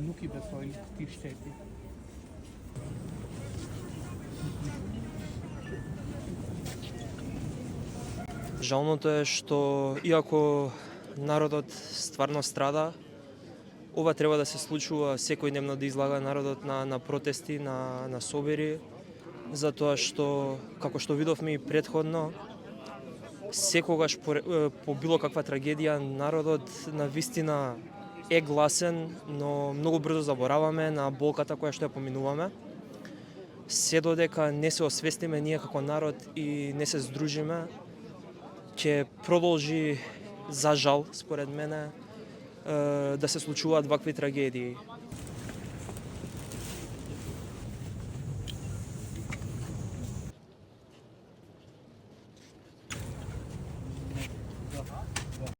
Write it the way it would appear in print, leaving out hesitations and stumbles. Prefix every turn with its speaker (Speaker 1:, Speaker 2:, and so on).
Speaker 1: луки без овие ти штети.
Speaker 2: Жалното е што иако народот стварно страда, ова треба да се случува секојдневно, да излага народот на протести, на собери, затоа што, како што видовме и претходно, секогаш по било каква трагедија народот навистина е гласен, но многу брзо забораваме на болката која што ја поминуваме. Се додека не се освестиме ние како народ и не се здружиме, ќе продолжи, за жал, според мене, да се случуваат вакви трагедии.